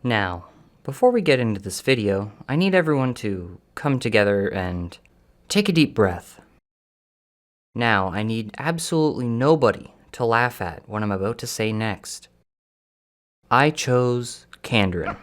Now, before we get into this video, I need everyone to come together and take a deep breath. Now, I need absolutely nobody to laugh at what I'm about to say next. I chose Kandarin.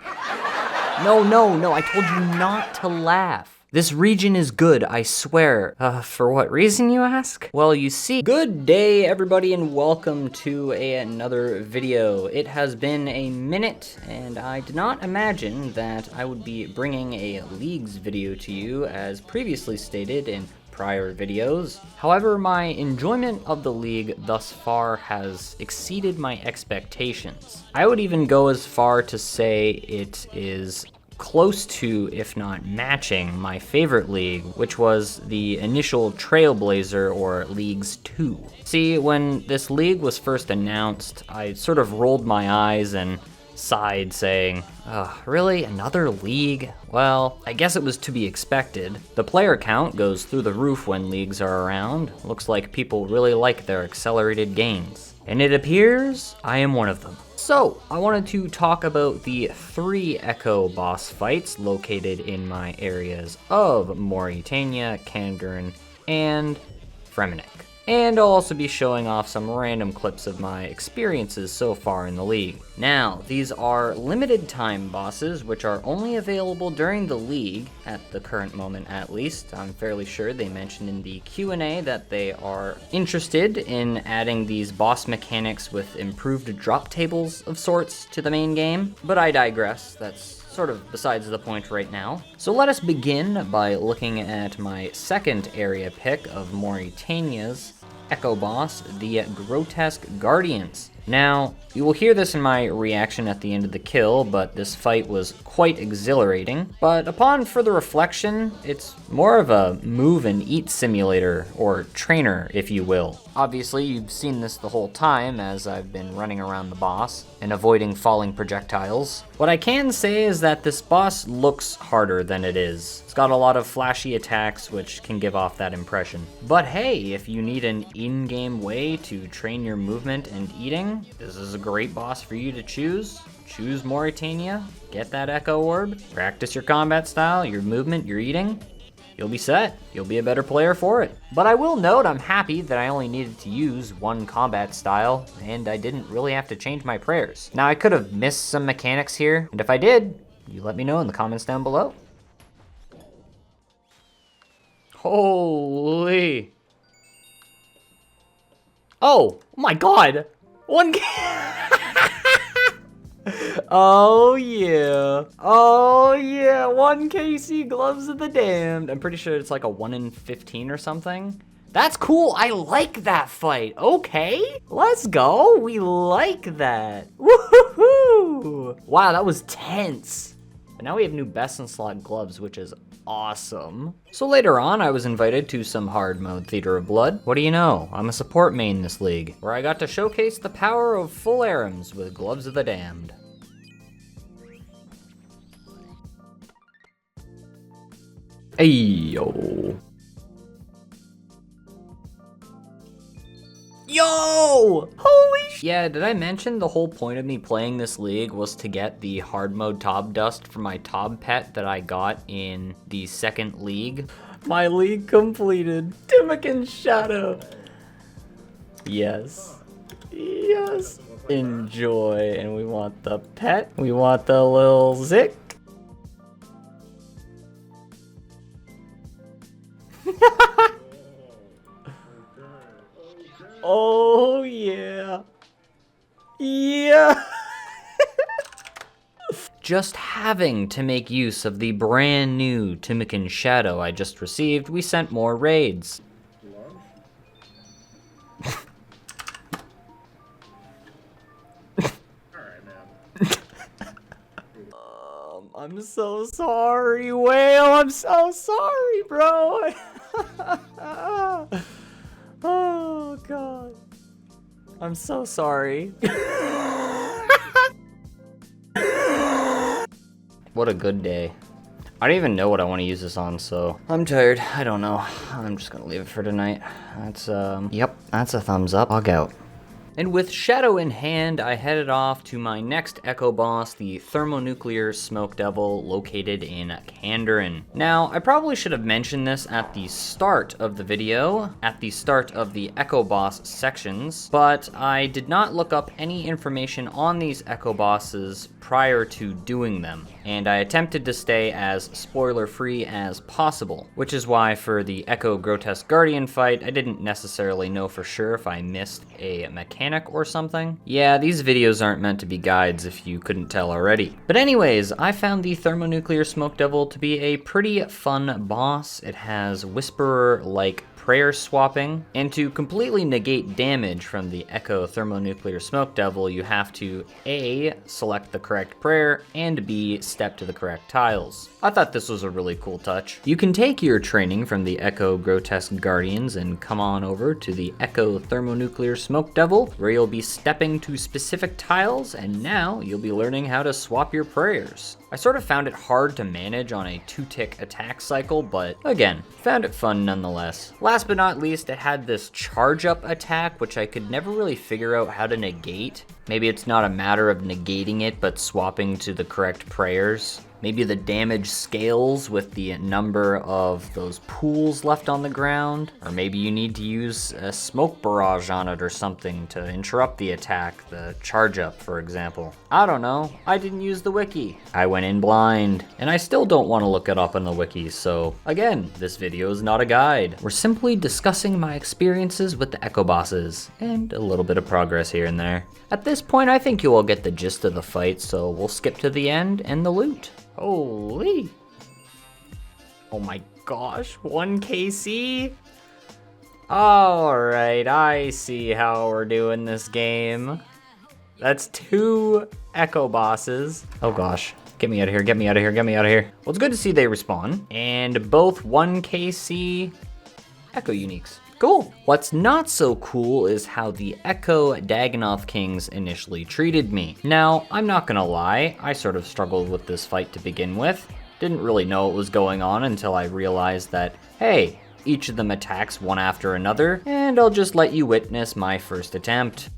No, I told you not to laugh. This region is good, I swear. For what reason, you ask? Well, you see, good day, everybody, and welcome to another video. It has been a minute, and I did not imagine that I would be bringing a Leagues video to you, as previously stated in prior videos. However, my enjoyment of the League thus far has exceeded my expectations. I would even go as far to say it is close to, if not matching, my favorite league, which was the initial Trailblazer or Leagues 2. See, when this league was first announced, I sort of rolled my eyes and sighed, saying, really, another league? Well, I guess it was to be expected. The player count goes through the roof when leagues are around. Looks like people really like their accelerated gains. And it appears I am one of them. So, I wanted to talk about the 3 Echo boss fights located in my areas of Mauritania, Kandarin, and Fremennik. And I'll also be showing off some random clips of my experiences so far in the league. Now, these are limited time bosses, which are only available during the league, at the current moment at least. I'm fairly sure they mentioned in the Q&A that they are interested in adding these boss mechanics with improved drop tables of sorts to the main game, but I digress. That's sort of besides the point right now. So let us begin by looking at my second area pick of Mauritania's Echo boss, the Grotesque Guardians. Now, you will hear this in my reaction at the end of the kill, but this fight was quite exhilarating. But upon further reflection, it's more of a move and eat simulator, or trainer, if you will. Obviously, you've seen this the whole time as I've been running around the boss and avoiding falling projectiles. What I can say is that this boss looks harder than it is. It's got a lot of flashy attacks, which can give off that impression. But hey, if you need an in-game way to train your movement and eating, this is a great boss for you to choose. Choose Mauritania, get that Echo Orb, practice your combat style, your movement, your eating. You'll be set. You'll be a better player for it. But I will note I'm happy that I only needed to use one combat style, and I didn't really have to change my prayers. Now, I could have missed some mechanics here, and if I did, you let me know in the comments down below. Holy. Oh my god. Oh yeah. 1 KC Gloves of the Damned. I'm pretty sure it's like a 1 in 15 or something. That's cool. I like that fight. Okay, let's go. We like that. Woohoo! Wow, that was tense. But now we have new best in slot gloves, which is awesome. So later on, I was invited to some hard mode Theater of Blood. What do you know? I'm a support main this league, where I got to showcase the power of full ARAMs with Gloves of the Damned. Ayo. Yo! Holy sh! Yeah, did I mention the whole point of me playing this league was to get the hard mode Tob Dust for my Tob pet that I got in the second league? My league completed. Timikin's Shadow. Yes. Yes. Enjoy. And we want the pet. We want the little Zik. Oh yeah. Yeah. Just having to make use of the brand new Timikin Shadow I just received, we sent more raids. I'm so sorry, Whale. I'm so sorry, bro. Oh, God. I'm so sorry. What a good day. I don't even know what I want to use this on, so I'm tired. I don't know. I'm just gonna leave it for tonight. That's, yep, that's a thumbs up. Log out. And with Shadow in hand, I headed off to my next Echo boss, the Thermonuclear Smoke Devil, located in Kandarin. Now, I probably should have mentioned this at the start of the video, at the start of the Echo boss sections, but I did not look up any information on these Echo bosses prior to doing them, and I attempted to stay as spoiler-free as possible, which is why for the Echo Grotesque Guardian fight, I didn't necessarily know for sure if I missed a mechanic or something. Yeah, these videos aren't meant to be guides if you couldn't tell already. But anyways, I found the Thermonuclear Smoke Devil to be a pretty fun boss. It has Whisperer-like prayer swapping, and to completely negate damage from the Echo Thermonuclear Smoke Devil, you have to A, select the correct prayer, and B, step to the correct tiles. I thought this was a really cool touch. You can take your training from the Echo Grotesque Guardians and come on over to the Echo Thermonuclear Smoke Devil, where you'll be stepping to specific tiles, and now you'll be learning how to swap your prayers. I sort of found it hard to manage on a 2-tick attack cycle, but again, found it fun nonetheless. Last but not least, it had this charge up attack, which I could never really figure out how to negate. Maybe it's not a matter of negating it, but swapping to the correct prayers. Maybe the damage scales with the number of those pools left on the ground. Or maybe you need to use a smoke barrage on it or something to interrupt the attack, the charge up, for example. I don't know, I didn't use the wiki. I went in blind, and I still don't want to look it up on the wiki, so again, this video is not a guide. We're simply discussing my experiences with the Echo bosses, and a little bit of progress here and there. At this point, I think you all get the gist of the fight, so we'll skip to the end and the loot. Holy! Oh my gosh, 1 KC? Alright, I see how we're doing this game. That's 2 Echo bosses. Oh gosh, get me out of here, get me out of here, get me out of here. Well, it's good to see they respawn. And both 1 KC Echo uniques. Cool. What's not so cool is how the Echo Dagannoth Kings initially treated me. Now, I'm not gonna lie, I sort of struggled with this fight to begin with. Didn't really know what was going on until I realized that, hey, each of them attacks one after another, and I'll just let you witness my first attempt.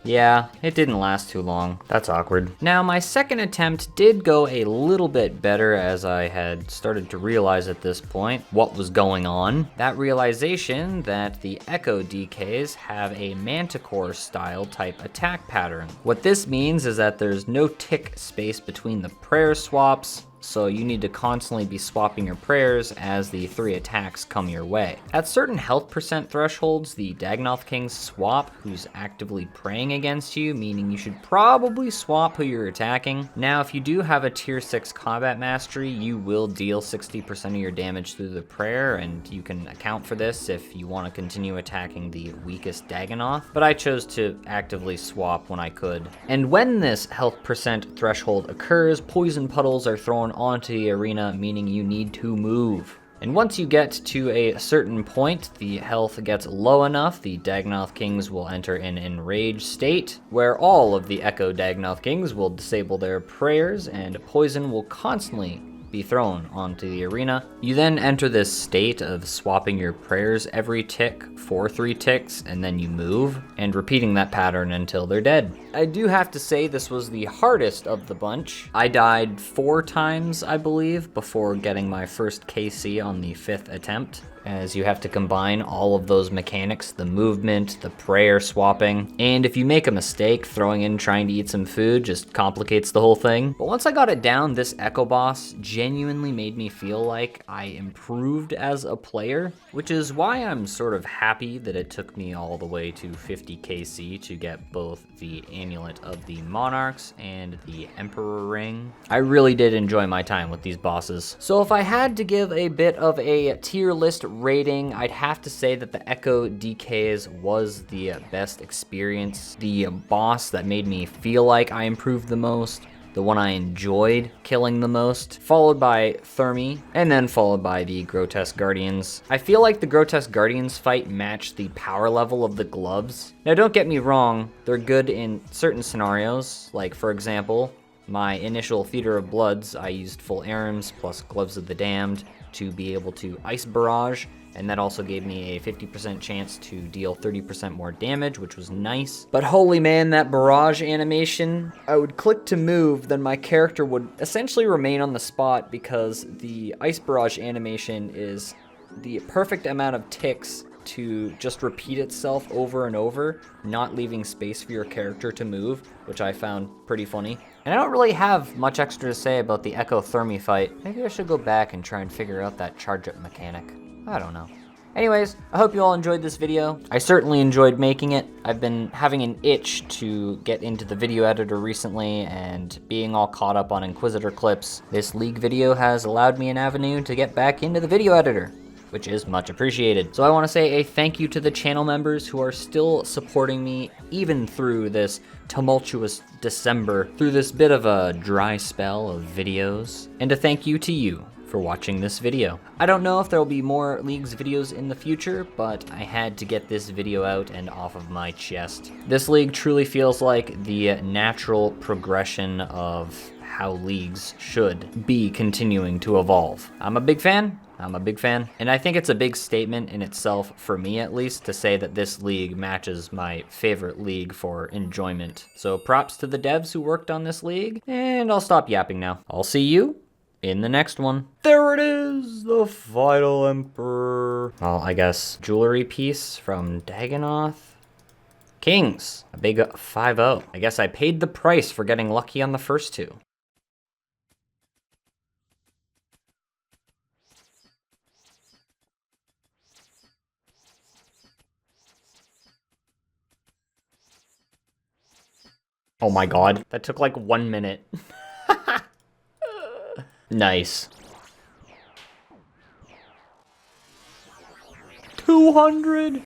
Yeah, it didn't last too long. That's awkward. Now, my second attempt did go a little bit better, as I had started to realize at this point what was going on. That realization that the Echo DKs have a Manticore style type attack pattern. What this means is that there's no tick space between the prayer swaps, so you need to constantly be swapping your prayers as the 3 attacks come your way. At certain health percent thresholds, the Dagannoth Kings swap who's actively praying against you, meaning you should probably swap who you're attacking. Now, if you do have a tier 6 combat mastery, you will deal 60% of your damage through the prayer, and you can account for this if you want to continue attacking the weakest Dagannoth, but I chose to actively swap when I could. And when this health percent threshold occurs, poison puddles are thrown onto the arena, meaning you need to move. And once you get to a certain point, the health gets low enough, the Dagannoth Kings will enter an enraged state, where all of the Echo Dagannoth Kings will disable their prayers, and poison will constantly be thrown onto the arena. You then enter this state of swapping your prayers every tick for 3 ticks, and then you move, and repeating that pattern until they're dead. I do have to say this was the hardest of the bunch. I died 4 times, I believe, before getting my first KC on the 5th attempt, as you have to combine all of those mechanics, the movement, the prayer swapping, and if you make a mistake, throwing in trying to eat some food just complicates the whole thing. But once I got it down, this Echo boss genuinely made me feel like I improved as a player, which is why I'm sort of happy that it took me all the way to 50 KC to get both the Amulet of the Monarchs and the Emperor Ring. I really did enjoy my time with these bosses. So if I had to give a bit of a tier list rating, I'd have to say that the Echo DKs was the best experience, the boss that made me feel like I improved the most, the one I enjoyed killing the most, followed by Thermi, and then followed by the Grotesque Guardians. I feel like the Grotesque Guardians fight matched the power level of the gloves. Now don't get me wrong, they're good in certain scenarios, like for example, My initial Theater of Bloods, I used full ARAMs plus Gloves of the Damned to be able to Ice Barrage, and that also gave me a 50% chance to deal 30% more damage, which was nice. But holy man, that barrage animation, I would click to move, then my character would essentially remain on the spot because the Ice Barrage animation is the perfect amount of ticks to just repeat itself over and over, not leaving space for your character to move, which I found pretty funny. And I don't really have much extra to say about the Echo Thermi fight. Maybe I should go back and try and figure out that charge up mechanic. I don't know. Anyways, I hope you all enjoyed this video. I certainly enjoyed making it. I've been having an itch to get into the video editor recently, and being all caught up on Inquisitor clips, this League video has allowed me an avenue to get back into the video editor, which is much appreciated. So I want to say a thank you to the channel members who are still supporting me even through this tumultuous December, through this bit of a dry spell of videos, and a thank you to you for watching this video. I don't know if there will be more Leagues videos in the future, but I had to get this video out and off of my chest. This League truly feels like the natural progression of how Leagues should be continuing to evolve. I'm a big fan. And I think it's a big statement in itself, for me at least, to say that this League matches my favorite League for enjoyment. So props to the devs who worked on this League, and I'll stop yapping now. I'll see you in the next one. There it is, the final Emperor. Well, I guess jewelry piece from Dagannoth. Kings, a big 5-0. I guess I paid the price for getting lucky on the first two. Oh my god, that took like 1 minute. Nice. 200!